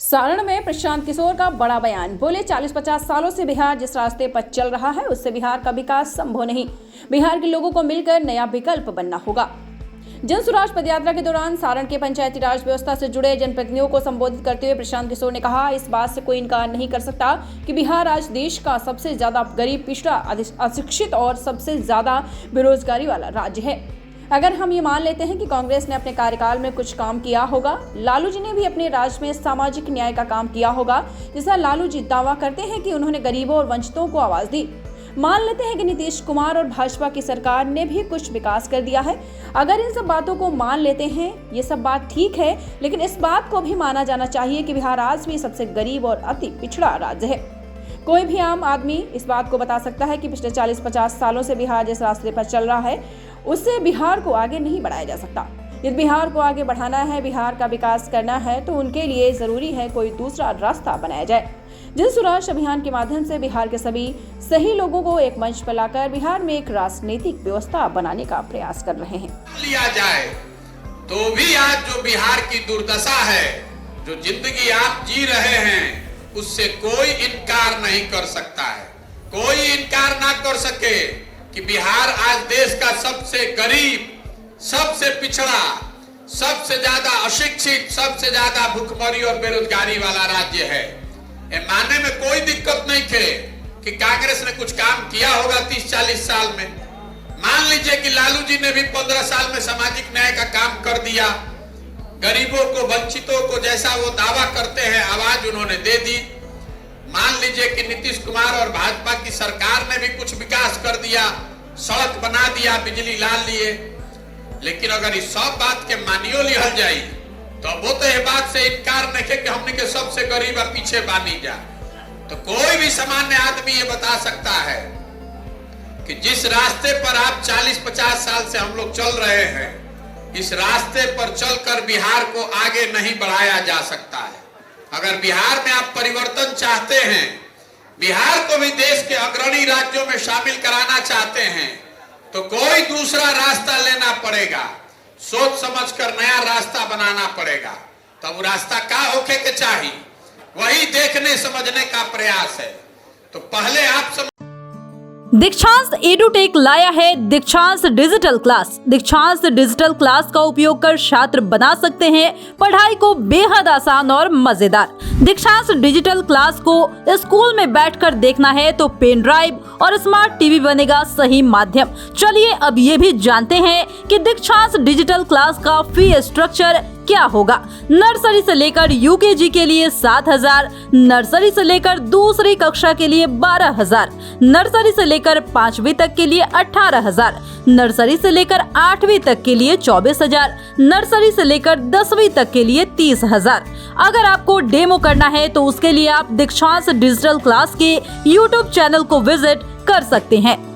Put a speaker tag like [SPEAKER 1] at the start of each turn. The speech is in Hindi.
[SPEAKER 1] सारण में प्रशांत किशोर का बड़ा बयान। बोले 40-50 सालों से बिहार जिस रास्ते पर चल रहा है उससे बिहार का विकास संभव नहीं। बिहार के लोगों को मिलकर नया विकल्प बनना होगा। जन स्वराज पदयात्रा के दौरान सारण के पंचायती राज व्यवस्था से जुड़े जनप्रतिनिधियों को संबोधित करते हुए प्रशांत किशोर ने कहा, इस बात से कोई इनकार नहीं कर सकता कि बिहार आज देश का सबसे ज्यादा गरीब, पिछड़ा, अशिक्षित और सबसे ज्यादा बेरोजगारी वाला राज्य है। अगर हम ये मान लेते हैं कि कांग्रेस ने अपने कार्यकाल में कुछ काम किया होगा, लालू जी ने भी अपने राज्य में सामाजिक न्याय का काम किया होगा, जिसका लालू जी दावा करते हैं कि उन्होंने गरीबों और वंचितों को आवाज दी। मान लेते हैं कि नीतीश कुमार और भाजपा की सरकार ने भी कुछ विकास कर दिया है। अगर इन सब बातों को मान लेते हैं, ये सब बात ठीक है, लेकिन इस बात को भी माना जाना चाहिए कि बिहार आज भी सबसे गरीब और अति पिछड़ा राज्य है। कोई भी आम आदमी इस बात को बता सकता है कि पिछले 40-50 सालों से बिहार जिस रास्ते पर चल रहा है उससे बिहार को आगे नहीं बढ़ाया जा सकता। यदि बिहार को आगे बढ़ाना है, बिहार का विकास करना है, तो उनके लिए जरूरी है कोई दूसरा रास्ता बनाया जाए। जन स्वराज अभियान के माध्यम से बिहार के सभी सही लोगों को एक मंच पर लाकर बिहार में एक राजनीतिक व्यवस्था बनाने का प्रयास कर रहे हैं।
[SPEAKER 2] लिया जाए तो भी आज जो बिहार की दुर्दशा है, जो जिंदगी आप जी रहे हैं, उससे कोई इनकार नहीं कर सकता है। कोई इनकार ना कर सके कि बिहार आज देश का सबसे गरीब, सबसे पिछड़ा, सबसे ज्यादा अशिक्षित, सबसे ज्यादा भूखमरी और बेरोजगारी वाला राज्य है। ये मानने में कोई दिक्कत नहीं थे कि कांग्रेस ने कुछ काम किया होगा 30-40 साल में। मान लीजिए कि लालू जी ने भी 15 साल में सामाजिक न्याय का काम कर दिया, गरीबों को, वंचितों को जैसा वो दावा करते हैं आवाज उन्होंने दे दी। मान लीजिए कि नीतीश कुमार और भाजपा की सरकार ने भी कुछ विकास कर दिया, सड़क बना दिया, बिजली ला लिए। लेकिन अगर इस सब बात के मानियो लिहल जाई तो वो तो ये बात से इनकार नहीं है कि हमने के सबसे गरीब पीछे बानी जा। तो कोई भी सामान्य आदमी ये बता सकता है कि जिस रास्ते पर आप 40-50 साल से हम लोग चल रहे हैं, इस रास्ते पर चलकर बिहार को आगे नहीं बढ़ाया जा सकता है। अगर बिहार में आप परिवर्तन चाहते हैं, बिहार को भी देश के अग्रणी राज्यों में शामिल कराना चाहते हैं, तो कोई दूसरा रास्ता लेना पड़ेगा। सोच समझकर नया रास्ता बनाना पड़ेगा। तब वो रास्ता क्या होके के चाहिए, वही देखने समझने का प्रयास है। तो पहले आप
[SPEAKER 3] दीक्षांत एडुटेक लाया है दीक्षांत डिजिटल क्लास। दीक्षांत डिजिटल क्लास का उपयोग कर छात्र बना सकते हैं पढ़ाई को बेहद आसान और मजेदार। दीक्षांत डिजिटल क्लास को स्कूल में बैठकर देखना है तो पेन ड्राइव और स्मार्ट टीवी बनेगा सही माध्यम। चलिए अब ये भी जानते हैं कि दीक्षांत डिजिटल क्लास का फी स्ट्रक्चर क्या होगा। नर्सरी से लेकर यूकेजी के लिए 7,000, नर्सरी से लेकर दूसरी कक्षा के लिए 12,000, नर्सरी से लेकर 5वीं तक के लिए 18,000, नर्सरी से लेकर 8वीं तक के लिए 24,000, नर्सरी से लेकर 10वीं तक के लिए 30,000। अगर आपको डेमो करना है तो उसके लिए आप दीक्षांत डिजिटल क्लास के YouTube चैनल को विजिट कर सकते हैं।